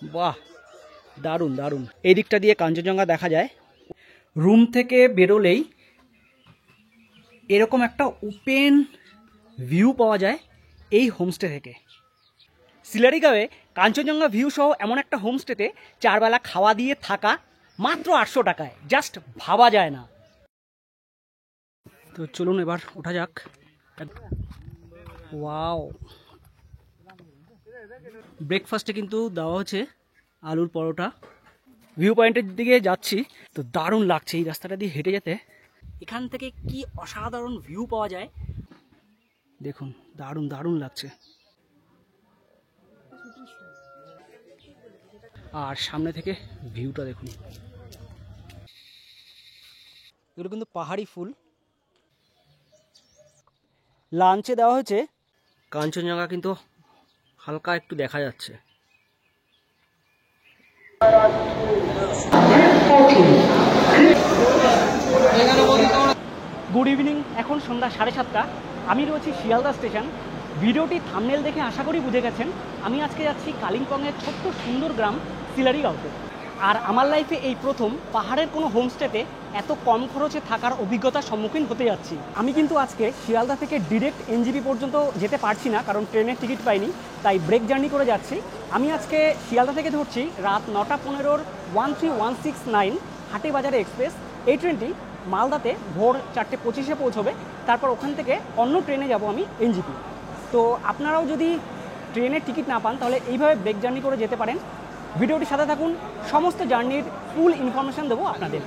বাহ, দারুণ দারুণ। এই দিকটা দিয়ে কাঞ্চনজঙ্ঘা দেখা যায়। রুম থেকে বেরোলেই এরকম একটা ওপেন ভিউ পাওয়া যায় এই হোমস্টে থেকে। সিলারিগাঁওয়ে কাঞ্চনজঙ্ঘা ভিউ সহ এমন একটা হোমস্টেতে 4 বেলা খাওয়া দিয়ে থাকা মাত্র 800 টাকায়, জাস্ট ভাবা যায় না। তো চলুন এবার ওঠা যাক। ওয়াও, ব্রেকফাস্টে কিন্তু দেওয়া হচ্ছে আলুর পরোটা। ভিউ পয়েন্টের দিকে যাচ্ছি, তো দারুণ লাগছে এই রাস্তাটা দিয়ে হেঁটে যেতে। এখান থেকে কি অসাধারণ ভিউ পাওয়া যায় দেখুন, দারুণ দারুণ লাগছে। আর সামনে থেকে ভিউটা দেখুন, এগুলো কিন্তু পাহাড়ি ফুল। লাঞ্চে দেওয়া হয়েছে কাঞ্চনজঙ্ঘা, কিন্তু হালকা একটু দেখা যাচ্ছে। গুড ইভিনিং, এখন সন্ধ্যা 7:30। আমি রয়েছি শিয়ালদা স্টেশন। ভিডিওটি থাম্বনেল দেখে আশা করি বুঝে গেছেন আমি আজকে যাচ্ছি কালিম্পংয়ের ছোট্ট সুন্দর গ্রাম সিলারিগাঁওতে। আর আমার লাইফে এই প্রথম পাহাড়ের কোনো হোমস্টেতে এত কম খরচে থাকার অভিজ্ঞতার সম্মুখীন হতে যাচ্ছি। আমি কিন্তু আজকে শিয়ালদা থেকে ডিরেক্ট এনজিপি পর্যন্ত যেতে পারছি না, কারণ ট্রেনের টিকিট পাইনি, তাই ব্রেক জার্নি করে যাচ্ছি। আমি আজকে শিয়ালদা থেকে ধরছি রাত 9:15 13169 হাটেবাজারে এক্সপ্রেস। এই ট্রেনটি মালদাতে ভোর 4:25 পৌঁছবে। তারপর ওখান থেকে অন্য ট্রেনে যাব আমি এনজিপি। তো আপনারাও যদি ট্রেনের টিকিট না পান তাহলে এইভাবে ব্রেক জার্নি করে যেতে পারেন। ভিডিওটির সাথে থাকুন, সমস্ত জার্নির ফুল ইনফরমেশন দেবো আপনাদের।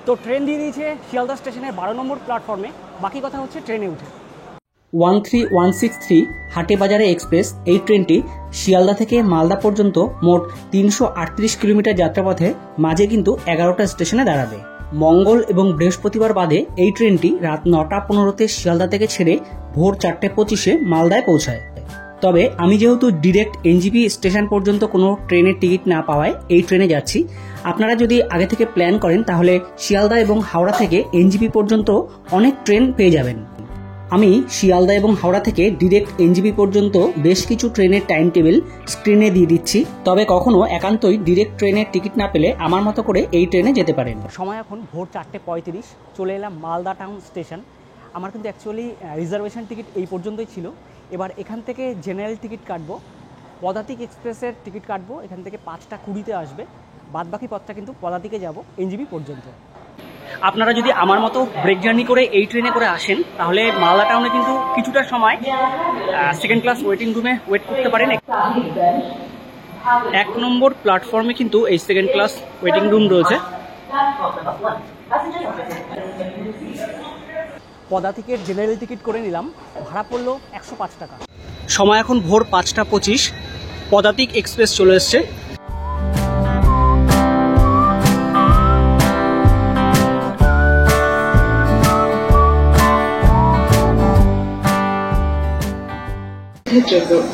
তো ট্রেন দিয়ে দিয়েছে শিয়ালদা স্টেশনের 12 নম্বর প্ল্যাটফর্মে। বাকি কথা হচ্ছে ট্রেনে উঠে। 13163 হাটেবাজারে এক্সপ্রেস এই ট্রেনটি শিয়ালদা থেকে মালদা পর্যন্ত মোট 338 কিলোমিটার যাত্রাপথে মাঝে কিন্তু 11টা স্টেশনে দাঁড়াবে। মঙ্গল এবং বৃহস্পতিবার বাদে এই ট্রেনটি রাত 9:15 শিয়ালদা থেকে ছেড়ে ভোর 4:25 মালদায় পৌঁছায়। তবে আমি যেহেতু ডিরেক্ট এনজিপি স্টেশন পর্যন্ত কোনো ট্রেনের টিকিট না পাওয়ায় এই ট্রেনে যাচ্ছি। আপনারা যদি আগে থেকে প্ল্যান করেন তাহলে শিয়ালদা এবং হাওড়া থেকে এনজিপি পর্যন্ত অনেক ট্রেন পেয়ে যাবেন। আমি শিয়ালদা এবং হাওড়া থেকে ডিরেক্ট এনজিপি পর্যন্ত বেশ কিছু ট্রেনের টাইম টেবিল স্ক্রিনে দিয়ে দিচ্ছি। তবে কখনো একান্তই ডিরেক্ট ট্রেনের টিকিট না পেলে আমার মতো করে এই ট্রেনে যেতে পারেন। সময় এখন ভোর 4:35। চলে এলাম মালদা টাউন স্টেশন। আমার কিন্তু অ্যাকচুয়ালি রিজার্ভেশন টিকিট এই পর্যন্তই ছিল। এবার এখান থেকে জেনারেল টিকিট কাটবো, পদাতিক এক্সপ্রেসের টিকিট কাটবো। এখান থেকে 5:20 আসবে। বাদবাকি পথটা কিন্তু পদাতিকে যাব এনজিপি পর্যন্ত। আপনারা যদি আমার মতো ব্রেক জার্নি করে এই ট্রেনে করে আসেন তাহলে মালদা টাউনে কিন্তু কিছুটা সময় সেকেন্ড ক্লাস ওয়েটিং রুমে ওয়েট করতে পারেন। 1 নম্বর প্ল্যাটফর্মে কিন্তু এই সেকেন্ড ক্লাস ওয়েটিং রুম রয়েছে। পদাতিকের জেনারেল টিকিট করে নিলাম, ভাড়া পড়লো 105 টাকা। সময় এখন ভোর 5:25। পদাতিক এক্সপ্রেস চলে এসছে।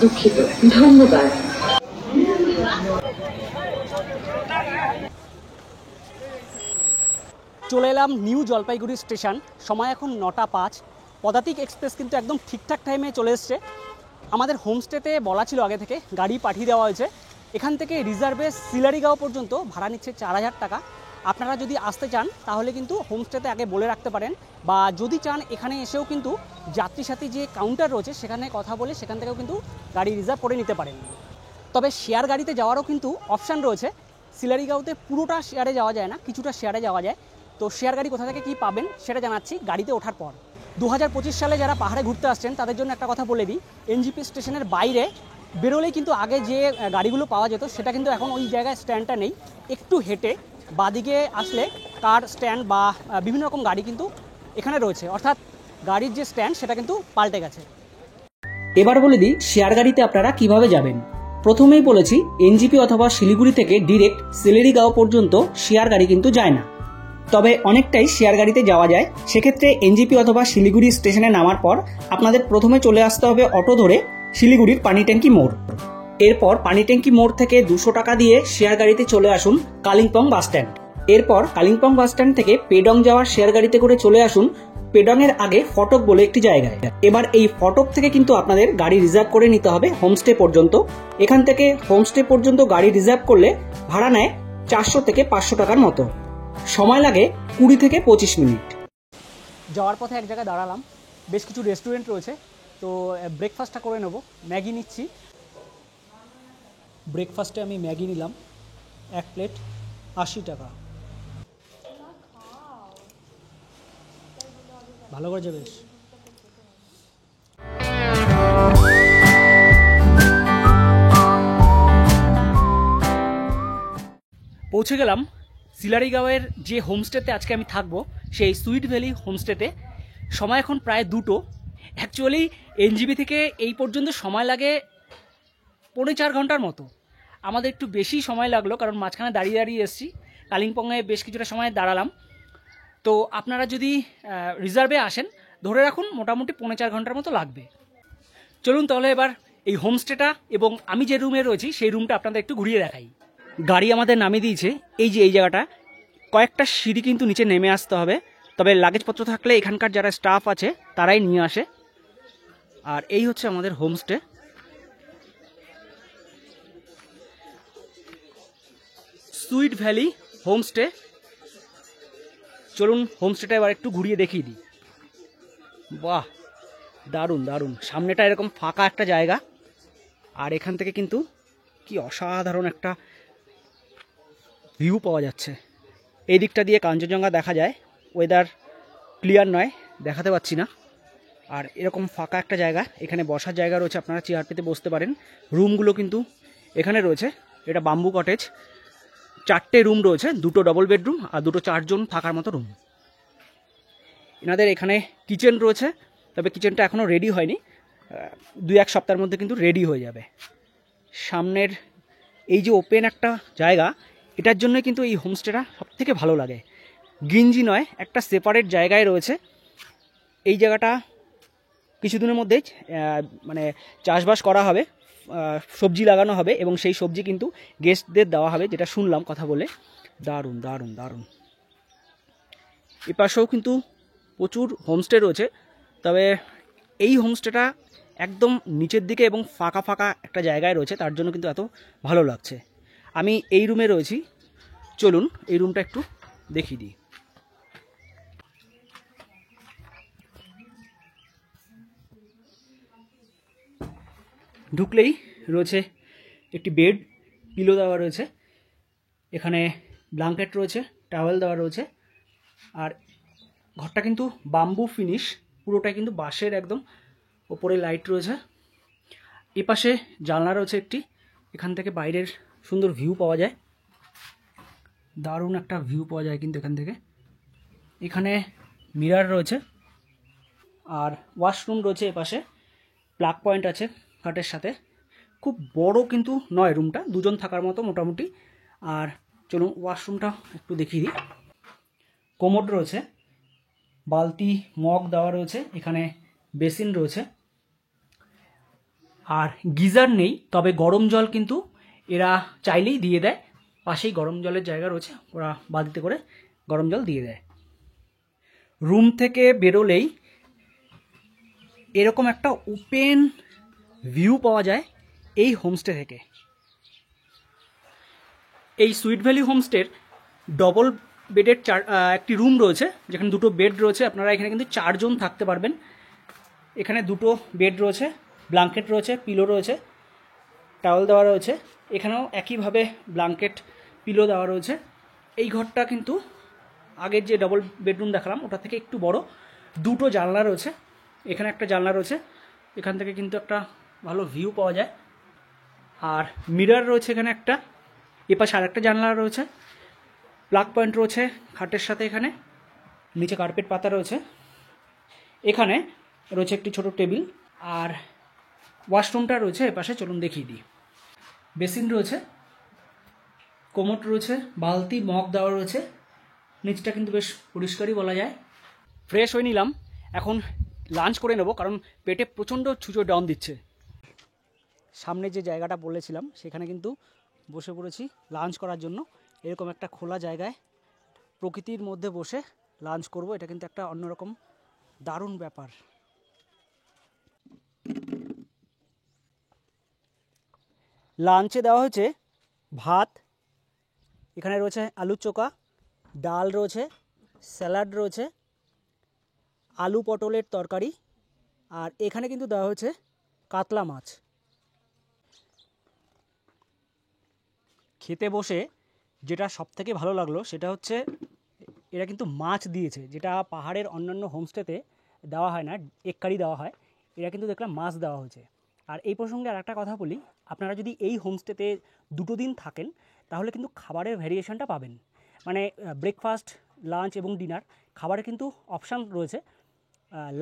দুঃখিত, ধন্যবাদ। চলে এলাম নিউ জলপাইগুড়ি স্টেশন। সময় এখন 9:05। পদাতিক এক্সপ্রেস কিন্তু একদম ঠিকঠাক টাইমে চলে এসছে। আমাদের হোমস্টেতে বলা ছিল আগে থেকে, গাড়ি পাঠিয়ে দেওয়া হয়েছে। এখান থেকে রিজার্ভে সিলারিগাঁও পর্যন্ত ভাড়া নিচ্ছে 4000 টাকা। আপনারা যদি আসতে চান তাহলে কিন্তু হোমস্টেতে আগে বলে রাখতে পারেন, বা যদি চান এখানে এসেও কিন্তু যাত্রী সাথী যে কাউন্টার রয়েছে সেখানে কথা বলে সেখান থেকেও কিন্তু গাড়ি রিজার্ভ করে নিতে পারেন। তবে শেয়ার গাড়িতে যাওয়ারও কিন্তু অপশান রয়েছে। সিলারিগাঁওতে পুরোটা শেয়ারে যাওয়া যায় না, কিছুটা শেয়ারে যাওয়া যায়। তো শেয়ার গাড়ি কোথা থেকে কী পাবেন সেটা জানাচ্ছি গাড়িতে ওঠার পর। 2025 সালে যারা পাহাড়ে ঘুরতে আসছেন তাদের জন্য একটা কথা বলে দিই, এনজিপি স্টেশনের বাইরে বেরোলেই কিন্তু আগে যে গাড়িগুলো পাওয়া যেত সেটা কিন্তু এখন ওই জায়গায় স্ট্যান্ডটা নেই। একটু হেঁটে বাদিকে আসলে কার স্ট্যান্ড বা বিভিন্ন রকম গাড়ি কিন্তু এখানে রয়েছে, অর্থাৎ গাড়ির যে স্ট্যান্ড সেটা কিন্তু পাল্টে গেছে। এবার বলে দিই শেয়ার গাড়িতে আপনারা কিভাবে যাবেন। প্রথমেই বলেছি এনজিপি অথবা শিলিগুড়ি থেকে ডিরেক্ট সিলারিগাঁও পর্যন্ত শেয়ার গাড়ি কিন্তু যায় না, তবে অনেকটাই শেয়ার গাড়িতে যাওয়া যায়। সেক্ষেত্রে এনজিপি অথবা শিলিগুড়ি স্টেশনে নামার পর আপনাদের প্রথমে চলে আসতে হবে অটো ধরে শিলিগুড়ির পানিট্যাঙ্কি মোড়। এরপর পানিট্যাঙ্কি মোড় থেকে 200 টাকা দিয়ে শেয়ার গাড়িতে চলে আসুন কালিম্পং বাস স্ট্যান্ড। এরপর কালিম্পং বাস স্ট্যান্ড থেকে পেডং যাওয়ার শেয়ার গাড়িতে করে চলে আসুন পেডনের আগে ফটক বলে একটি জায়গায়। এবার এই ফটক থেকে কিন্তু আপনাদের গাড়ি রিজার্ভ করে নিতে হবে হোমস্টে পর্যন্ত। এখান থেকে হোমস্টে পর্যন্ত গাড়ি রিজার্ভ করলে ভাড়া নেয় 400 থেকে 500 টাকার মতো। সময় লাগে 20 থেকে 25 মিনিট। যাওয়ার পথে এক জায়গায় দাঁড়ালাম, বেশ কিছু রেস্টুরেন্ট রয়েছে, তো ব্রেকফাস্টটা করে নেব। ম্যাগি নিচ্ছি। ব্রেকফাস্টে আমি ম্যাগি নিলাম, 1 প্লেট 80 টাকা। ভালো করে যাবে। পৌঁছে গেলাম সিলারিগাঁওয়ের যে হোমস্টেতে আজকে আমি থাকবো, সেই সুইট ভ্যালি হোমস্টেতে। সময় এখন প্রায় 2টো। অ্যাকচুয়ালি এনজিবি থেকে এই পর্যন্ত সময় লাগে 3.25 ঘন্টার মতো। আমাদের একটু বেশি সময় লাগলো, কারণ মাঝখানে দাঁড়িয়ে দাঁড়িয়ে এসেছি। কালিম্পংয়ে বেশ কিছুটা সময় দাঁড়ালাম। তো আপনারা যদি রিজার্ভে আসেন, ধরে রাখুন মোটামুটি 3.25 ঘন্টার মতো লাগবে। চলুন তাহলে এবার এই হোমস্টেটা এবং আমি যে রুমে রয়েছি সেই রুমটা আপনাদের একটু ঘুরিয়ে দেখাই। গাড়ি আমাদের নামিয়ে দিয়েছে এই যে এই জায়গাটা। কয়েকটা সিঁড়ি কিন্তু নিচে নেমে আসতে হবে, তবে লাগেজপত্র থাকলে এখানকার যারা স্টাফ আছে তারাই নিয়ে আসে। আর এই হচ্ছে আমাদের হোমস্টে। Sweet valley homestay. চলুন হোমস্টেটা এবার একটু ঘুরিয়ে দেখিয়ে দিই। বাহ, দারুণ দারুণ। সামনেটা এরকম ফাঁকা একটা জায়গা, আর এখান থেকে কিন্তু কি অসাধারণ একটা ভিউ পাওয়া যাচ্ছে। এই দিকটা দিয়ে কাঞ্চনজঙ্ঘা দেখা যায়। ওয়েদার ক্লিয়ার নয়, দেখাতে পাচ্ছি না। আর এরকম ফাঁকা একটা জায়গা, এখানে বসার জায়গা রয়েছে, আপনারা চেয়ার পেতে বসতে পারেন। রুমগুলো কিন্তু এখানে রয়েছে। এটা বাম্বু কটেজ। 4টে রুম রয়েছে, 2টো ডবল বেডরুম আর 2টো 4 জন থাকার মতো রুম। এনাদের এখানে কিচেন রয়েছে, তবে কিচেনটা এখনও রেডি হয়নি। 2-1 সপ্তাহের মধ্যে কিন্তু রেডি হয়ে যাবে। সামনের এই যে ওপেন একটা জায়গা, এটার জন্য কিন্তু এই হোমস্টেটা সবথেকে ভালো লাগে। গিঞ্জি নয়, একটা সেপারেট জায়গায় রয়েছে। এই জায়গাটা কিছুদিনের মধ্যেই মানে চাষবাস করা হবে, সবজি লাগানো হবে, এবং সেই সবজি কিন্তু গেস্টদের দেওয়া হবে, যেটা শুনলাম কথা বলে। দারুণ দারুণ দারুণ। এপাশেও কিন্তু প্রচুর হোমস্টে রয়েছে, তবে এই হোমস্টেটা একদম নিচের দিকে এবং ফাঁকা ফাঁকা একটা জায়গায় রয়েছে, তার জন্য কিন্তু এত ভালো লাগছে। আমি এই রুমে রয়েছি, চলুন এই রুমটা একটু দেখিয়ে দিই। ঢুকলেই রয়েছে একটি বেড, পিলো দেওয়া রয়েছে, এখানে ব্ল্যাঙ্কেট রয়েছে, টাওয়েল দেওয়া রয়েছে। আর ঘরটা কিন্তু বাম্বু ফিনিশ, পুরোটাই কিন্তু বাঁশের একদম। ওপরে লাইট রয়েছে। এপাশে জানলা রয়েছে একটি, এখান থেকে বাইরের সুন্দর ভিউ পাওয়া যায়। দারুণ একটা ভিউ পাওয়া যায় কিন্তু এখান থেকে। এখানে মিরর রয়েছে আর ওয়াশরুম রয়েছে এপাশে। প্লাগ পয়েন্ট আছে খাটের সাথে। খুব বড় কিন্তু নয় রুমটা, 2 জন থাকার মতো মোটামুটি। আর চলুন ওয়াশরুমটা একটু দেখিয়ে দিই। কোমোড রয়েছে, বালতি মগ দেওয়া রয়েছে, এখানে বেসিন রয়েছে। আর গিজার নেই, তবে গরম জল কিন্তু এরা চাইলেই দিয়ে দেয়। পাশেই গরম জলের জায়গা রয়েছে, ওরা বালতিতে করে গরম জল দিয়ে দেয়। রুম থেকে বেরোলেই এরকম একটা ওপেন ভিউ পাওয়া যায় এই হোমস্টে থেকে। এই সুইট ভ্যালি হোমস্টের ডবল বেডের একটি রুম রয়েছে, যেখানে 2টো বেড রয়েছে। আপনারা এখানে কিন্তু 4 জন থাকতে পারবেন। এখানে 2টো বেড রয়েছে, ব্ল্যাঙ্কেট রয়েছে, পিলো রয়েছে, টাওয়েল দেওয়া রয়েছে। এখানেও একইভাবে ব্ল্যাঙ্কেট, পিলো দেওয়া রয়েছে। এই ঘরটা কিন্তু আগের যে ডবল বেডরুম দেখালাম ওটা থেকে একটু বড়। 2টো জানলা রয়েছে, এখানে একটা জানলা রয়েছে, এখান থেকে কিন্তু একটা ভালো ভিউ পাওয়া যায়। আর মিরর রয়েছে এখানে একটা, এপাশে আর একটা জানলা রয়েছে। প্লাগ পয়েন্ট রয়েছে খাটের সাথে, এখানে নিচে কার্পেট পাতা রয়েছে। এখানে রয়েছে একটি ছোট টেবিল, আর ওয়াশরুমটা রয়েছে এপাশে। চলুন দেখিয়ে দিই। বেসিন রয়েছে, কোমোড রয়েছে, বালতি মগ দেওয়া রয়েছে। নিচটা কিন্তু বেশ পরিষ্কারই বলা যায়। ফ্রেশ হয়ে নিলাম, এখন লাঞ্চ করে নেব, কারণ পেটে প্রচণ্ড ছুঁচো ডাউন দিচ্ছে। সামনে যে জায়গাটা বলেছিলাম সেখানে কিন্তু বসে পড়েছি লাঞ্চ করার জন্য। এরকম একটা খোলা জায়গায় প্রকৃতির মধ্যে বসে লাঞ্চ করব, এটা কিন্তু একটা অন্যরকম দারুণ ব্যাপার। লাঞ্চে দেওয়া হয়েছে ভাত, এখানে রয়েছে আলুর চোখা, ডাল রয়েছে, স্যালাড রয়েছে, আলু পটলের তরকারি, আর এখানে কিন্তু দেওয়া হয়েছে কাতলা মাছ। খেতে বসে যেটা সবথেকে ভালো লাগলো সেটা হচ্ছে এরা কিন্তু মাছ দিয়েছে, যেটা পাহাড়ের অন্যান্য হোমস্টেতে দেওয়া হয় না, এক কারি দেওয়া হয়। এরা কিন্তু দেখলাম মাছ দেওয়া হয়েছে। আর এই প্রসঙ্গে আর একটা কথা বলি, আপনারা যদি এই হোমস্টেতে 2 দিন থাকেন তাহলে কিন্তু খাবারের ভ্যারিয়েশনটা পাবেন। মানে ব্রেকফাস্ট, লাঞ্চ এবং ডিনার খাবারে কিন্তু অপশান রয়েছে।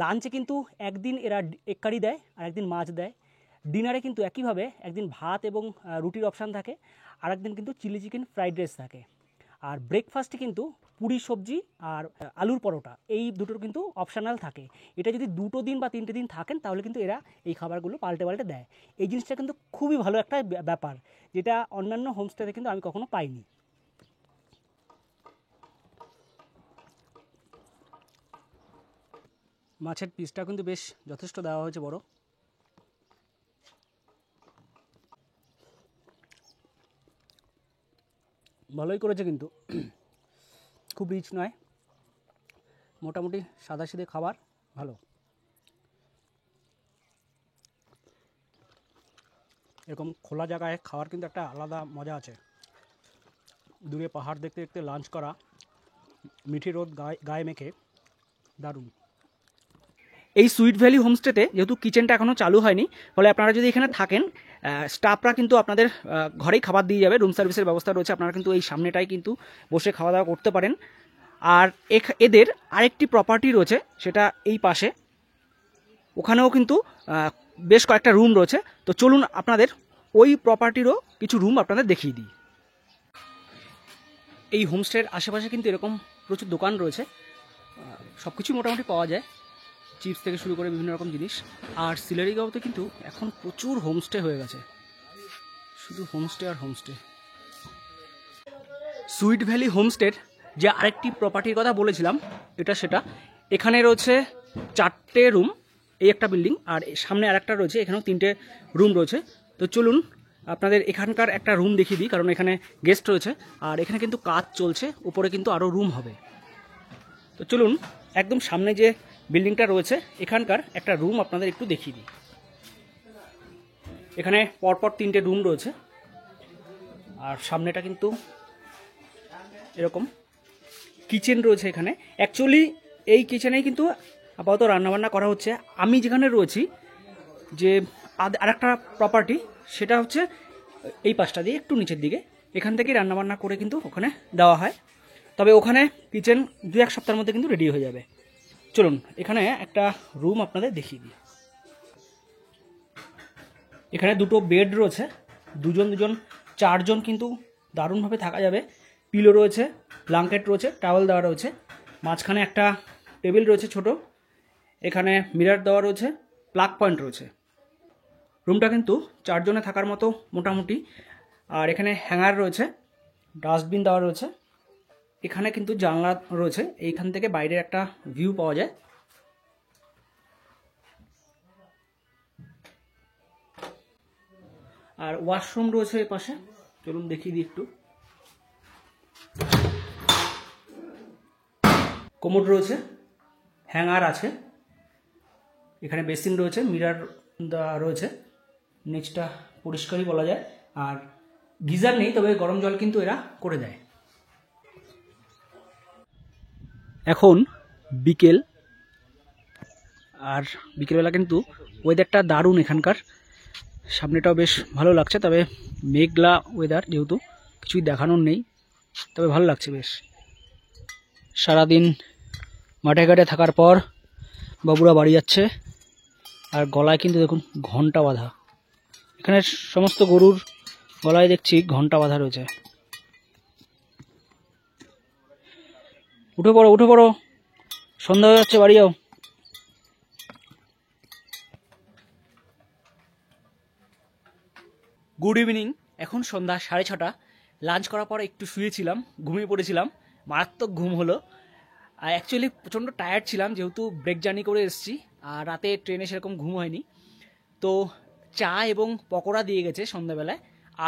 লাঞ্চে কিন্তু একদিন এরা এক কারি দেয় আর একদিন মাছ দেয়। ডিনারে কিন্তু একইভাবে একদিন ভাত এবং রুটির অপশান থাকে, আর একদিন কিন্তু চিলি চিকেন ফ্রাইড রাইস থাকে। আর ব্রেকফাস্টে কিন্তু পুরি সবজি আর আলুর পরোটা, এই দুটোর কিন্তু অপশনাল থাকে। এটা যদি 2 দিন বা 3টে দিন থাকেন তাহলে কিন্তু এরা এই খাবারগুলো পাল্টে পাল্টে দেয়। এই জিনিসটা কিন্তু খুবই ভালো একটা ব্যাপার, যেটা অন্যান্য হোমস্টেতে কিন্তু আমি কখনো পাইনি। মাছের পিসটা কিন্তু বেশ যথেষ্ট দেওয়া হয়েছে বড়। ভালোই করেছে কিন্তু, খুব রিচ নয়, মোটামুটি সাদাসিধে খাবার, ভালো। এরকম খোলা জায়গায় খাওয়ার কিন্তু একটা আলাদা মজা আছে। দূরে পাহাড় দেখতে দেখতে লাঞ্চ করা, মিঠি রোদ গায়ে মেখে, দারুণ। এই সুইট ভ্যালি হোমস্টেতে যেহেতু কিচেনটা এখনও চালু হয়নি, ফলে আপনারা যদি এখানে থাকেন, স্টাফরা কিন্তু আপনাদের ঘরেই খাবার দিয়ে যাবে। রুম সার্ভিসের ব্যবস্থা রয়েছে, আপনারা কিন্তু এই সামনেটাই কিন্তু বসে খাওয়া দাওয়া করতে পারেন। আর এদের আরেকটি প্রপার্টি রয়েছে, সেটা এই পাশে, ওখানেও কিন্তু বেশ কয়েকটা রুম রয়েছে। তো চলুন আপনাদের ওই প্রপার্টিরও কিছু রুম আপনাদের দেখিয়ে দিই। এই হোমস্টের আশেপাশে কিন্তু এরকম প্রচুর দোকান রয়েছে, সব কিছুই মোটামুটি পাওয়া যায়, চিপস থেকে শুরু করে বিভিন্ন রকম জিনিস। আর সিলারিগাঁওতে কিন্তু এখন প্রচুর হোমস্টে হয়ে গেছে, শুধু হোমস্টে আর হোমস্টে। সুইট ভ্যালি হোমস্টের যে আরেকটি প্রপার্টির কথা বলেছিলাম, এটা সেটা। এখানে রয়েছে 4টে রুম, এই একটা বিল্ডিং, আর সামনে আরেকটা রয়েছে, এখানেও 3টে রুম রয়েছে। তো চলুন আপনাদের এখানকার একটা রুম দেখিয়ে দিই, কারণ এখানে গেস্ট রয়েছে আর এখানে কিন্তু কাজ চলছে, উপরে কিন্তু আরও রুম হবে। তো চলুন একদম সামনে যে বিল্ডিংটা রয়েছে এখানকার একটা রুম আপনাদের একটু দেখিয়ে দিই। এখানে পরপর 3টে রুম রয়েছে, আর সামনেটা কিন্তু এরকম কিচেন রয়েছে। এখানে অ্যাকচুয়ালি এই কিচেনেই কিন্তু আপাতত রান্নাবান্না করা হচ্ছে। আমি যেখানে রয়েছি, যে আরেকটা প্রপার্টি, সেটা হচ্ছে এই পাশটা দিয়ে একটু নিচের দিকে, এখান থেকেই রান্নাবান্না করে কিন্তু ওখানে দেওয়া হয়। তবে ওখানে কিচেন 2-1 সপ্তাহের মধ্যে কিন্তু রেডি হয়ে যাবে। চলুন এখানে একটা রুম আপনাদের দেখিয়ে দিই। এখানে 2টো বেড রয়েছে, 2জন 4জন কিন্তু দারুণভাবে থাকা যাবে। পিলো রয়েছে, ব্ল্যাঙ্কেট রয়েছে, টাওয়েল দেওয়া রয়েছে, মাঝখানে একটা টেবিল রয়েছে ছোট, এখানে মিরর দেওয়া রয়েছে, প্লাগ পয়েন্ট রয়েছে। রুমটা কিন্তু 4 জনে থাকার মতো মোটামুটি। আর এখানে হ্যাঙ্গার রয়েছে, ডাস্টবিন দেওয়া রয়েছে, এখানে কিন্তু জানলা রয়েছে, এইখান থেকে বাইরের একটা ভিউ পাওয়া যায়। আর ওয়াশরুম রয়েছে এর পাশে, চলুন দেখিয়ে দিই একটু। কোমোড রয়েছে, হ্যাঙ্গার আছে, এখানে বেসিন রয়েছে, মিরর রয়েছে, নিচটা পরিষ্কারই বলা যায়। আর গিজার নেই, তবে গরম জল কিন্তু এরা করে দেয়। এখন বিকেল, আর বিকেলবেলা কিন্তু ওয়েদারটা দারুণ এখানকার, সামনেটাও বেশ ভালো লাগছে। তবে মেঘলা ওয়েদার, যেহেতু কিছুই দেখানোর নেই, তবে ভালো লাগছে বেশ। সারাদিন মাঠে ঘাটে থাকার পর বাবুরা বাড়ি যাচ্ছে, আর গলায় কিন্তু দেখুন ঘন্টা বাঁধা। এখানে সমস্ত গরুর গলায় দেখছি ঘন্টা বাঁধা রয়েছে। উঠে পড়ো, উঠে পড়ো, সন্ধ্যা হয়ে যাচ্ছে, বাড়ি যাও। গুড ইভিনিং, এখন সন্ধ্যা 6:30। লাঞ্চ করার পর একটু শুয়েছিলাম, ঘুমিয়ে পড়েছিলাম, মারাত্মক ঘুম হলো। আর অ্যাকচুয়ালি প্রচণ্ড টায়ার্ড ছিলাম, যেহেতু ব্রেক জার্নি করে এসেছি আর রাতে ট্রেনে সেরকম ঘুম হয়নি। তো চা এবং পকোড়া দিয়ে গেছে সন্ধ্যাবেলায়।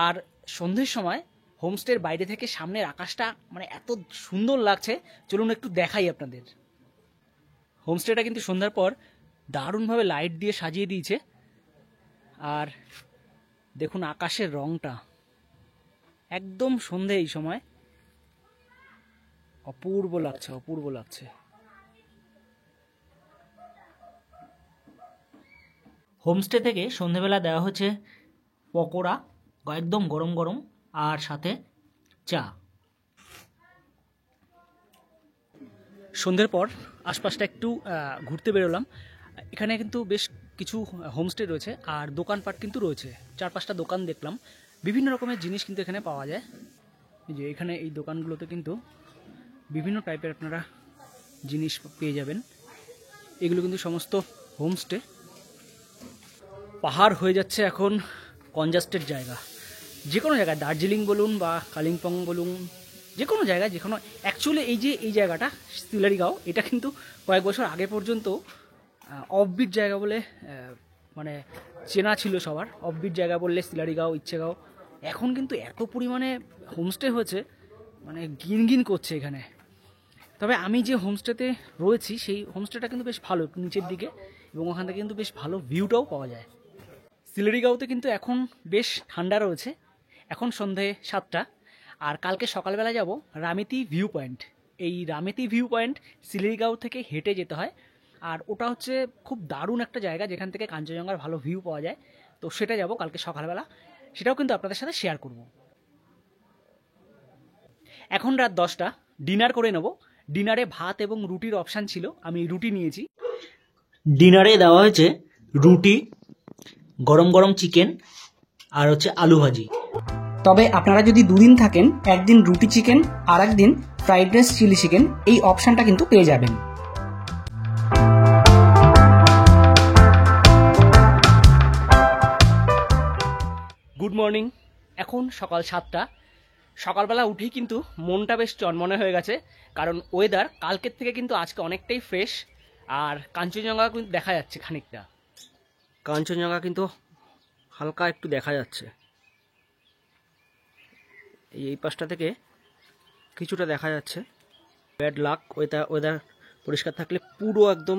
আর সন্ধ্যের সময় হোমস্টের বাইরে থেকে সামনের আকাশটা মানে এত সুন্দর লাগছে, চলুন একটু দেখাই আপনাদের। হোমস্টেটা কিন্তু সন্ধ্যার পর দারুণভাবে লাইট দিয়ে সাজিয়ে দিয়েছে। আর দেখুন আকাশের রংটা একদম সন্ধে, এই সময় অপূর্ব লাগছে, অপূর্ব লাগছে। হোমস্টে থেকে সন্ধেবেলা দেওয়া হচ্ছে পকোড়া, একদম গরম গরম, আর সাথে চা। সন্ধ্যের পর আশপাশটা একটু ঘুরতে বেরোলাম। এখানে কিন্তু বেশ কিছু হোমস্টে রয়েছে আর দোকানপাট কিন্তু রয়েছে, 4-5টা দোকান দেখলাম। বিভিন্ন রকমের জিনিস কিন্তু এখানে পাওয়া যায়। এই যে এখানে এই দোকানগুলোতে কিন্তু বিভিন্ন টাইপের আপনারা জিনিস পেয়ে যাবেন। এগুলো কিন্তু সমস্ত হোমস্টে। পাহাড় হয়ে যাচ্ছে এখন কনজাস্টেড জায়গা, যে কোনো জায়গায়, দার্জিলিং বলুন বা কালিম্পং বলুন, যে কোনো জায়গায়, যে কোনো। অ্যাকচুয়ালি এই জায়গাটা সিলারিগাঁও, এটা কিন্তু কয়েক বছর আগে পর্যন্ত অফবিট জায়গা বলে মানে চেনা ছিল সবার। অফবিট জায়গা বললে সিলারিগাঁও, ইচ্ছেগাঁও। এখন কিন্তু এত পরিমাণে হোমস্টে হয়েছে, মানে গিন করছে এখানে। তবে আমি যে হোমস্টেতে রয়েছি সেই হোমস্টেটা কিন্তু বেশ ভালো, নিচের দিকে, এবং ওখান থেকে কিন্তু বেশ ভালো ভিউটাও পাওয়া যায়। সিলারিগাঁওতে কিন্তু এখন বেশ ঠান্ডা রয়েছে। এখন সন্ধে 7টা। আর কালকে সকালবেলা যাব রামেতি ভিউ পয়েন্ট। এই রামেতি ভিউ পয়েন্ট সিলারিগাঁও থেকে হেঁটে যেতে হয়। আর ওটা হচ্ছে খুব দারুণ একটা জায়গা, যেখান থেকে কাঞ্চনজঙ্ঘার ভালো ভিউ পাওয়া যায়। তো সেটা যাব কালকে সকালবেলা, সেটাও কিন্তু আপনাদের সাথে শেয়ার করব। এখন রাত 10টা, ডিনার করে নেব। ডিনারে ভাত এবং রুটির অপশান ছিল, আমি রুটি নিয়েছি। ডিনারে দেওয়া হয়েছে রুটি, গরম গরম চিকেন, আর হচ্ছে আলু ভাজি। তবে আপনারা যদি দুদিন থাকেন, একদিন রুটি চিকেন আর একদিন ফ্রাইড রাইস চিলি চিকেন, এই অপশানটা কিন্তু পেয়ে যাবেন। Good morning. এখন সকাল 7টা। সকালবেলা উঠেই কিন্তু মনটা বেশ চনমনে হয়ে গেছে, কারণ ওয়েদার কালকের থেকে কিন্তু আজকে অনেকটাই ফ্রেশ। আর কাঞ্চনজঙ্ঘা কিন্তু দেখা যাচ্ছে খানিকটা, কাঞ্চনজঙ্ঘা কিন্তু হালকা একটু দেখা যাচ্ছে। এই পাশটা থেকে কিছুটা দেখা যাচ্ছে। ব্যাড লাক, ওয়েদার পরিষ্কার থাকলে পুরো একদম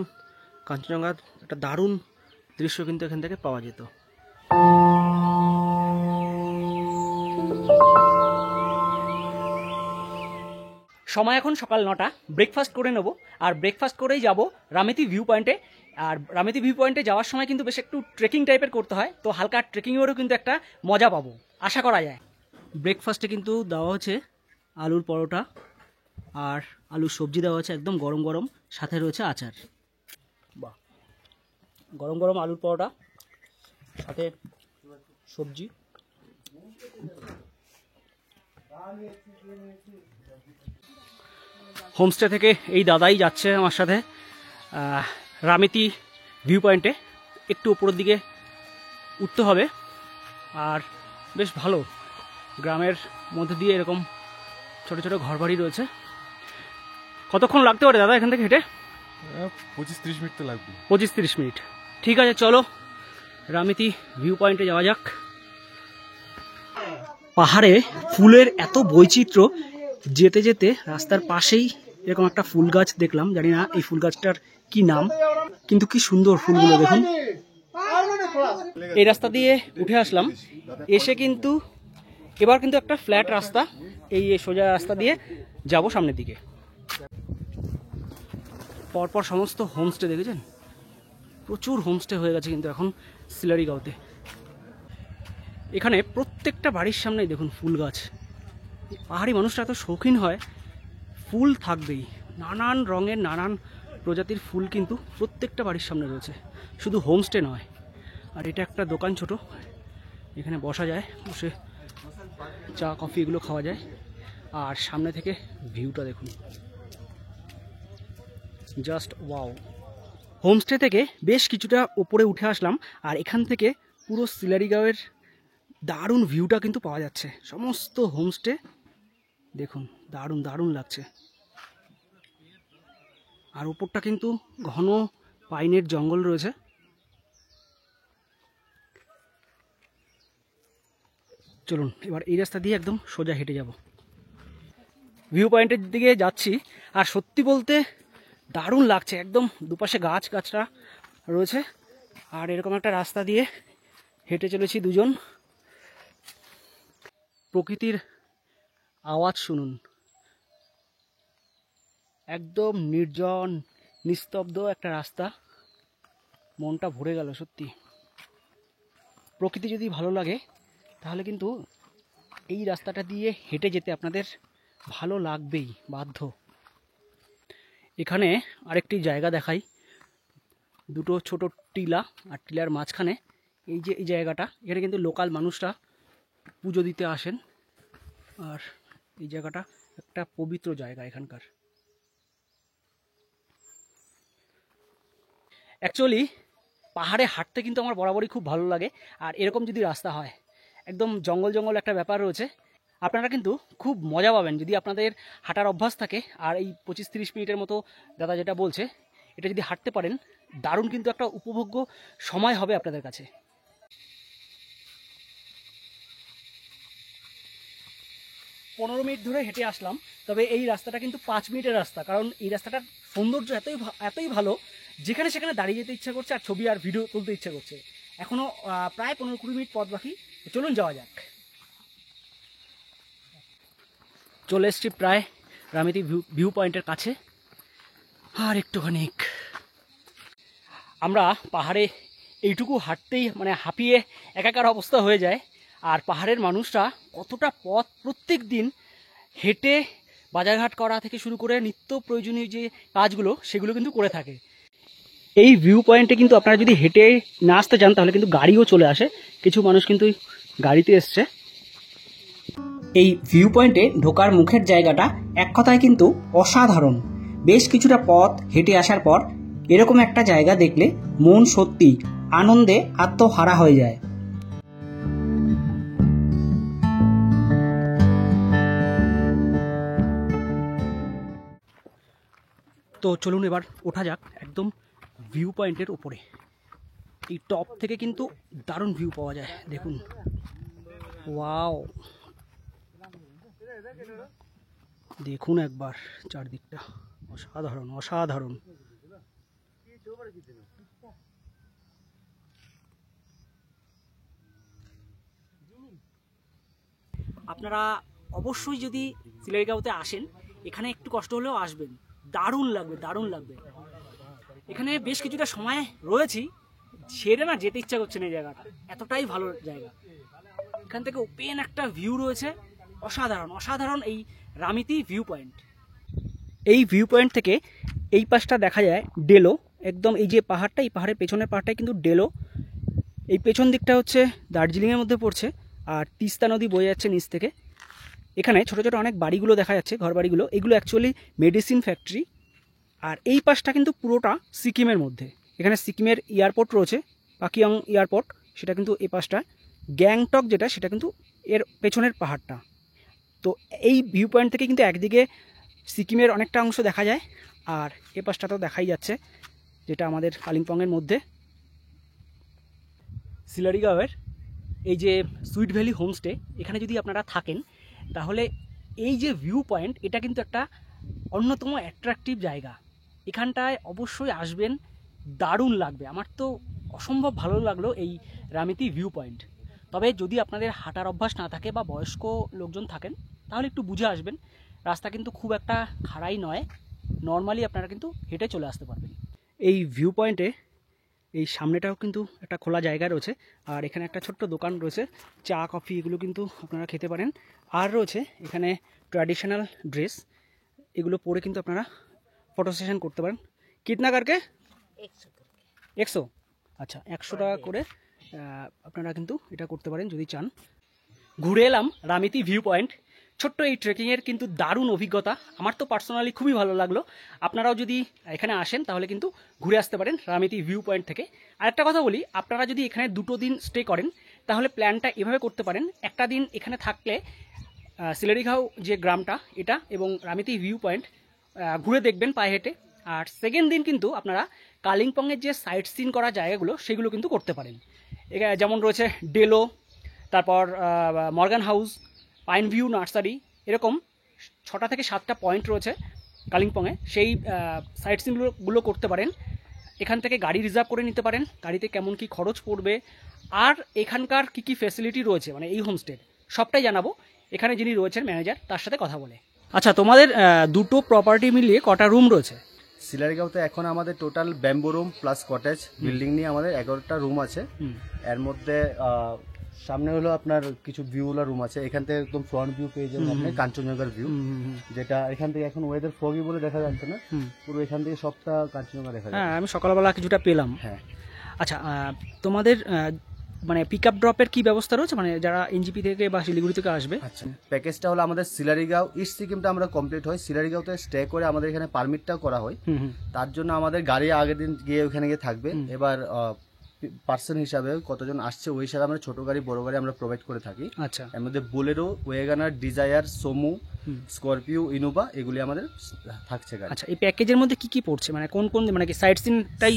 কাঞ্চনজঙ্ঘার একটা দারুণ দৃশ্য কিন্তু এখান থেকে পাওয়া যেত। সময় এখন সকাল 9টা। ব্রেকফাস্ট করে নেব, আর ব্রেকফাস্ট করেই যাব রামেতি ভিউ পয়েন্টে। আর রামেতি ভিউ পয়েন্টে যাওয়ার সময় কিন্তু বেশ একটু ট্রেকিং টাইপের করতে হয়, তো হালকা ট্রেকিংয়েরও কিন্তু একটা মজা পাবো আশা করা যায়। ব্রেকফাস্টে কিন্তু দেওয়া হচ্ছে আলুর পরোটা আর আলুর সবজি দেওয়া হচ্ছে একদম গরম গরম, সাথে রয়েছে আচার। বাহ, গরম গরম আলুর পরোটা সাথে সবজি। হোমস্টে থেকে এই দাদাই যাচ্ছে আমার সাথে রামেতি ভিউ পয়েন্টে। একটু উপরের দিকে উঠতে হবে, আর বেশ ভালো গ্রামের মধ্যে দিয়ে এরকম ছোট ছোট ঘরবাড়ি রয়েছে। কতক্ষণ লাগতে পারে দাদা এখান থেকে হেঁটে? 25-30 মিনিট তো লাগবে। 25-30 মিনিট। ঠিক আছে, চলো রামেতি ভিউ পয়েন্টে যাওয়া যাক। পাহাড়ে ফুলের এত বৈচিত্র্য, যেতে যেতে রাস্তার পাশেই এরকম একটা ফুল গাছ দেখলাম। জানি না এই ফুল গাছটার কি নাম, কিন্তু কি সুন্দর ফুলগুলো দেখুন। এই রাস্তা দিয়ে উঠে আসলাম, এসে কিন্তু এবার কিন্তু একটা ফ্ল্যাট রাস্তা, এই সোজা রাস্তা দিয়ে যাব সামনের দিকে। পরপর সমস্ত হোমস্টে দেখেছেন, প্রচুর হোমস্টে হয়ে গেছে কিন্তু এখন সিলারিগাঁওতে। এখানে প্রত্যেকটা বাড়ির সামনেই দেখুন ফুল গাছ। পাহাড়ি মানুষরা এত শৌখিন হয়, ফুল থাকবেই, নানান রঙের নানান প্রজাতির ফুল কিন্তু প্রত্যেকটা বাড়ির সামনে রয়েছে, শুধু হোমস্টে নয়। আর এটা একটা দোকান ছোট, এখানে বসা যায়, বসে চা কফি এগুলো খাওয়া যায়। আর সামনে থেকে ভিউটা দেখুন, জাস্ট ওয়াও। হোমস্টে থেকে বেশ কিছুটা উপরে উঠে আসলাম, আর এখান থেকে পুরো সিলারিগাঁওয়ের দারুণ ভিউটা কিন্তু পাওয়া যাচ্ছে। সমস্ত হোমস্টে দেখুন, দারুণ দারুণ লাগছে। আর উপরটা কিন্তু ঘন পাইনের জঙ্গল রয়েছে। চলুন এবার এই রাস্তা দিয়ে একদম সোজা হেঁটে যাব। ভিউ পয়েন্টের দিকে যাচ্ছি, আর সত্যি বলতে দারুণ লাগছে। একদম দুপাশে গাছরা রয়েছে, আর এরকম একটা রাস্তা দিয়ে হেঁটে চলেছি দুজন। প্রকৃতির আওয়াজ শুনুন, একদম নির্জন নিস্তব্ধ একটা রাস্তা, মনটা ভরে গেল সত্যি। প্রকৃতি যদি ভালো লাগে তাহলে কিন্তু এই রাস্তাটা দিয়ে হেঁটে যেতে আপনাদের ভালো লাগবেই, বাধ্য। এখানে আরেকটি জায়গা দেখাই, দুটো ছোট টিলা, আর টিলার মাঝখানে এই যে এই জায়গাটা, এখানে কিন্তু লোকাল মানুষরা পুজো দিতে আসেন। আর এই জায়গাটা একটা পবিত্র জায়গা এখানকার। অ্যাকচুয়ালি পাহাড়ে হাঁটতে কিন্তু আমার বরাবরই খুব ভালো লাগে, আর এরকম যদি রাস্তা হয়, একদম জঙ্গল জঙ্গল একটা ব্যাপার রয়েছে, আপনারা কিন্তু খুব মজা পাবেন যদি আপনাদের হাঁটার অভ্যাস থাকে। আর এই 25-30 মিনিটের মতো দাদা যেটা বলছে, এটা যদি হাঁটতে পারেন, দারুণ কিন্তু একটা উপভোগ্য সময় হবে আপনাদের কাছে। 15 মিনিট ধরে হেঁটে আসলাম, তবে এই রাস্তাটা কিন্তু 5 মিনিটের রাস্তা, কারণ এই রাস্তাটার সৌন্দর্য এতই ভালো, যেখানে সেখানে দাঁড়িয়ে যেতে ইচ্ছা করছে, আর ছবি আর ভিডিও তুলতে ইচ্ছা করছে। এখনও প্রায় 15-20 মিনিট পথ বাকি, চলুন যাওয়া যাক। চলে এসছি প্রায় রামিতি ভিউ পয়েন্টের কাছে, আর একটুখানি। আমরা পাহাড়ে এইটুকু হাঁটতেই মানে হাঁপিয়ে একাকার অবস্থা হয়ে যায়। আর পাহাড়ের মানুষরা কতটা পথ প্রত্যেক দিন হেঁটে বাজারঘাট করা থেকে শুরু করে নিত্য প্রয়োজনীয় যে কাজগুলো, সেগুলো কিন্তু করে থাকে। এই ভিউ পয়েন্টে কিন্তু আপনারা যদি হেঁটে না আসতে চান, তাহলে কিন্তু গাড়িও চলে আসে। কিছু মানুষ কিন্তু গাড়িতে এসছে। এই ভিউ পয়েন্টে ঢোকার মুখের জায়গাটা এক কথায় কিন্তু অসাধারণ। বেশ কিছুটা পথ হেঁটে আসার পর এরকম একটা জায়গা দেখলে মন সত্যি আনন্দে আত্মহারা হয়ে যায়। তো চলুন এবার ওঠা যাক একদম ভিউ পয়েন্টের উপরে। এই টপ থেকে কিন্তু দারুণ ভিউ পাওয়া যায়, দেখুন। ওয়াও, দেখুন একবার চারদিকটা, অসাধারণ অসাধারণ। আপনারা অবশ্যই যদি সিলেরিগাঁওতে আসেন, এখানে একটু কষ্ট হলেও আসবেন, দারুণ লাগবে দারুণ লাগবে। এখানে বেশ কিছুটা সময় রয়েছি, ছেড়ে না যেতে ইচ্ছা করছে না এই জায়গাটা, এতটাই ভালো জায়গা। এখান থেকে ওপেন একটা ভিউ রয়েছে, অসাধারণ অসাধারণ এই রামিতি ভিউ পয়েন্ট। এই ভিউ পয়েন্ট থেকে এই পাশটা দেখা যায় ডেলো, একদম এই যে পাহাড়টা, এই পাহাড়ের পেছনের পাহাড়টাই কিন্তু ডেলো। এই পেছন দিকটা হচ্ছে দার্জিলিংয়ের মধ্যে পড়ছে, আর তিস্তা নদী বয়ে যাচ্ছে নিচ থেকে। এখানে ছোটো ছোটো অনেক বাড়িগুলো দেখা যাচ্ছে, ঘর বাড়িগুলো, এগুলো অ্যাকচুয়ালি মেডিসিন ফ্যাক্টরি। আর এই পাশটা কিন্তু পুরোটা সিকিমের মধ্যে। এখানে সিকিমের এয়ারপোর্ট রয়েছে, পাকিয়ং এয়ারপোর্ট, সেটা কিন্তু এই পাশটা। গ্যাংটক যেটা, সেটা কিন্তু এর পেছনের পাহাড়টা। তো এই ভিউ পয়েন্ট থেকে কিন্তু একদিকে সিকিমের অনেকটা অংশ দেখা যায়, আর এ পাশটা তো দেখাই যাচ্ছে, যেটা আমাদের কালিম্পংয়ের মধ্যে। সিলারিগাঁওয়ের এই যে সুইট ভ্যালি হোমস্টে, এখানে যদি আপনারা থাকেন, তাহলে এই যে ভিউ পয়েন্ট, এটা কিন্তু একটা অন্যতম অ্যাট্রাকটিভ জায়গা। এখানটায় অবশ্যই আসবেন, দারুণ লাগবে। আমার তো অসম্ভব ভালো লাগলো এই রামিতি ভিউ পয়েন্ট। তবে যদি আপনাদের হাঁটার অভ্যাস না থাকে বা বয়স্ক লোকজন থাকেন, তাহলে একটু বুঝে আসবেন। রাস্তা কিন্তু খুব একটা খাড়াই নয়, নর্মালি আপনারা কিন্তু হেঁটে চলে আসতে পারবেন। এই ভিউ পয়েন্টে এই সামনেটাও কিন্তু একটা খোলা জায়গা রয়েছে, আর এখানে একটা ছোট্ট দোকান রয়েছে, চা কফি এগুলো কিন্তু আপনারা খেতে পারেন। আর রয়েছে এখানে ট্র্যাডিশনাল ড্রেস, এগুলো পরে কিন্তু আপনারা ফটো সেশন করতে পারেন। কিতনা করকে? 100। আচ্ছা, 100 টাকা করে আপনারা কিন্তু এটা করতে পারেন যদি চান। ঘুরে এলাম রামিতি ভিউ পয়েন্ট। ছোট্ট এই ট্রেকিংয়ের কিন্তু দারুণ অভিজ্ঞতা, আমার তো পার্সোনালি খুবই ভালো লাগলো। আপনারাও যদি এখানে আসেন, তাহলে কিন্তু ঘুরে আসতে পারেন রামিতি ভিউ পয়েন্ট থেকে। আরেকটা কথা বলি, আপনারা যদি এখানে 2 দিন স্টে করেন, তাহলে প্ল্যানটা এভাবে করতে পারেন। একটা দিন এখানে থাকলে সিলারিগাঁও যে গ্রামটা এটা এবং রামিতি ভিউ পয়েন্ট ঘুরে দেখবেন পায়ে হেঁটে, আর সেকেন্ড দিন কিন্তু আপনারা কালিম্পংয়ের যে সাইট সিন করা জায়গাগুলো সেগুলো কিন্তু করতে পারেন। এখানে যেমন রয়েছে ডেলো, তারপর Morgan house, pine view nursery, এরকম 6টা থেকে 7টা পয়েন্ট রয়েছে কালিম্পংয়ে। সেই সাইট সিনগুলো করতে পারেন। এখান থেকে গাড়ি রিজার্ভ করে নিতে পারেন, গাড়িতে কেমন কি খরচ পড়বে আর এখানকার কি কি ফ্যাসিলিটি রয়েছে মানে এই হোমস্টের সবটাই জানাবো এখানে যিনি রয়েছেন ম্যানেজার, তার সাথে কথা বলে। আচ্ছা, তোমাদের দুটো প্রপার্টি মিলিয়ে কটা রুম রয়েছে? সিলারিগাঁওতে এখন আমাদের total bamboo room plus cottage building নিয়ে আমাদের 11টা রুম আছে। এর মধ্যে সামনে হলো আপনার কিছু ভিউলা রুম আছে, এখান থেকে একদম ফ্রন্ট ভিউ পেয়ে যাবেন আপনি কাঞ্চনজঙ্ঘার ভিউ, যেটা এখান থেকে এখন ওয়েদার ফগি বলে দেখা যাচ্ছে না, পুরো এখান থেকে সবটা কাঞ্চনজঙ্ঘা দেখা যাচ্ছে। হ্যাঁ, আমি সকালবেলা কিছুটা পেলাম। হ্যাঁ। আচ্ছা, তোমাদের মানে পিক আপ ড্রপের কি ব্যবস্থা রয়েছে, মানে যারা এনজিপি থেকে বা শিলিগুড়ি থেকে আসবে? আচ্ছা, প্যাকেজটা হলো আমাদের সিলারিগাঁও ইস্ট সিকিমটা আমরা কমপ্লিট হয়, সিলারিগাঁওতে স্টে করে আমাদের এখানে পারমিটটাও করা হয়। তার জন্য আমাদের গাড়ি আগের দিন গিয়ে ওখানে গিয়ে থাকবে। এবার পার্সন হিসাবে কতজন আসছে ওই হিসাবে আমরা ছোট গাড়ি বড় গাড়ি আমরা প্রোভাইড করে থাকি। আচ্ছা, এর মধ্যে Bolero, WagonR, Dzire, Sumo, Scorpio, Innova এগুলি আমাদের থাকছে গাড়ি। আচ্ছা, এই প্যাকেজের মধ্যে কি কি পড়ছে, মানে কোন কোন, মানে কি সাইট সিনটাই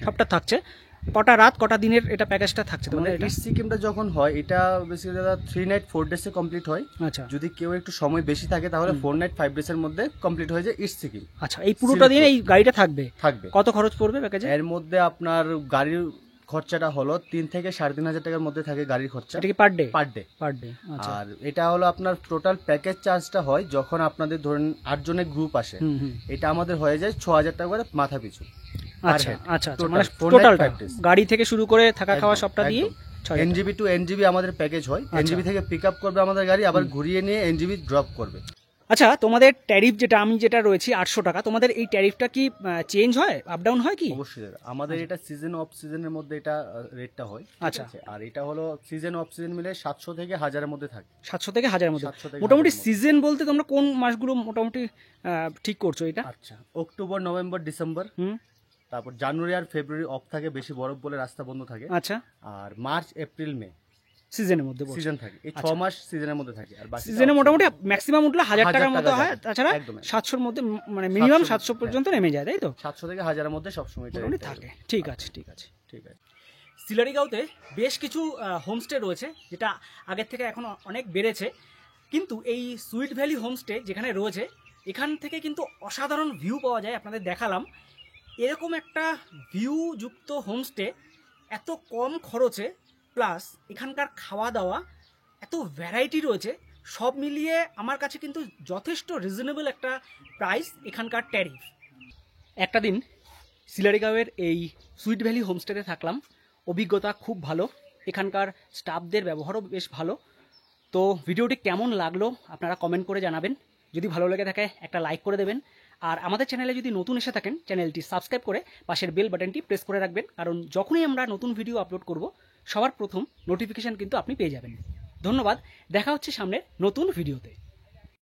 সবটা থাকছে? কটা রাত কটা দিনের এটা প্যাকেজটা থাকছে তোমাদের? ইস্ট সিকিমটা যখন হয় এটা বেসিক্যালি 3 নাইট 4 ডেজে কমপ্লিট হয়। আচ্ছা, যদি কেউ একটু সময় বেশি থাকে তাহলে 4 নাইট 5 ডেজের মধ্যে কমপ্লিট হয়ে যায় ইস্ট সিকিম। আচ্ছা, এই পুরোটা দিন এই গাড়িটা থাকবে? কত খরচ পড়বে প্যাকেজে? এর মধ্যে আপনার গাড়ির খরচাটা হলো 3 থেকে 3,500 টাকার মধ্যে থাকে গাড়ির খরচা। এটা কি পার ডে? Per day. আর এটা হলো আপনার টোটাল প্যাকেজ চার্জটা হয় যখন আপনাদের ধরেন 8 জনের গ্রুপ আসে, এটা আমাদের হয়ে যায় 6,000 টাকা করে মাথা পিছু। আচ্ছা আচ্ছা, মানে টোটালটা গাড়ি থেকে শুরু করে থাকা খাওয়া সবটা দিয়ে এনজিবি টু এনজিবি আমাদের প্যাকেজ হয়। এনজিবি থেকে পিক আপ করবে আমাদের গাড়ি, আবার ঘুরিয়ে নিয়ে এনজিবি ড্রপ করবে। আচ্ছা, তোমাদের ট্যারিফ যেটা রয়েছে 800 টাকা, তোমাদের এই ট্যারিফটা কি চেঞ্জ হয়, আপ ডাউন হয় কি? অবশ্যই আমাদের এটা সিজন অফ সিজনের মধ্যে এটা রেটটা হয়। আচ্ছা, আর এটা হলো সিজন অফ সিজন মিলে 700 থেকে 1000 এর মধ্যে থাকে। 700 থেকে 1000 এর মধ্যে। মোটামুটি সিজন বলতে তোমরা কোন মাসগুলো মোটামুটি ঠিক করছো এটা? আচ্ছা, অক্টোবর, নভেম্বর, ডিসেম্বর, তারপর জানুয়ারি আর ফেব্রুয়ারি অফ থাকে, বেশি বরফ বলে রাস্তা বন্ধ থাকে। আচ্ছা, আর মার্চ, এপ্রিল, মে সিজনের মধ্যে সিজন থাকে। এই 6 মাস সিজনের মধ্যে থাকে। আর বাকি সিজনে মোটামুটি ম্যাক্সিমাম উঠলে 1000 টাকার মতো হয়, তাছাড়া 700 এর মধ্যে মানে মিনিমাম 700 পর্যন্ত নেমে যায়, তাই তো? 700 থেকে 1000 এর মধ্যে সব সময় থাকে। ঠিক আছে। সিলারিগাঁওতে বেশ কিছু হোমস্টে রয়েছে যেটা আগের থেকে এখন অনেক বেড়েছে, কিন্তু এই সুইট ভ্যালি হোমস্টে যেখানে রয়েছে এখান থেকে কিন্তু অসাধারণ ভিউ পাওয়া যায়। আপনাদের দেখালাম এরকম একটা ভিউ যুক্ত হোমস্টে এত কম খরচে, প্লাস এখানকার খাওয়া দাওয়া এত ভ্যারাইটি রয়েছে, সব মিলিয়ে আমার কাছে কিন্তু যথেষ্ট রিজনেবল একটা প্রাইস এখানকার ট্যারিফ। একটা দিন সিলারিগাঁওয়ের এই সুইট ভ্যালি হোমস্টেতে থাকলাম, অভিজ্ঞতা খুব ভালো, এখানকার স্টাফদের ব্যবহারও বেশ ভালো। তো ভিডিওটি কেমন লাগলো আপনারা কমেন্ট করে জানাবেন, যদি ভালো লেগে থাকে একটা লাইক করে দেবেন, আর আমাদের চ্যানেলে যদি নতুন এসে থাকেন চ্যানেলটি সাবস্ক্রাইব করে পাশের বেল বাটনটি প্রেস করে রাখবেন, কারণ যখনই আমরা নতুন ভিডিও আপলোড করব সবার প্রথম নোটিফিকেশান কিন্তু আপনি পেয়ে যাবেন। ধন্যবাদ, দেখা হচ্ছে সামনের নতুন ভিডিওতে।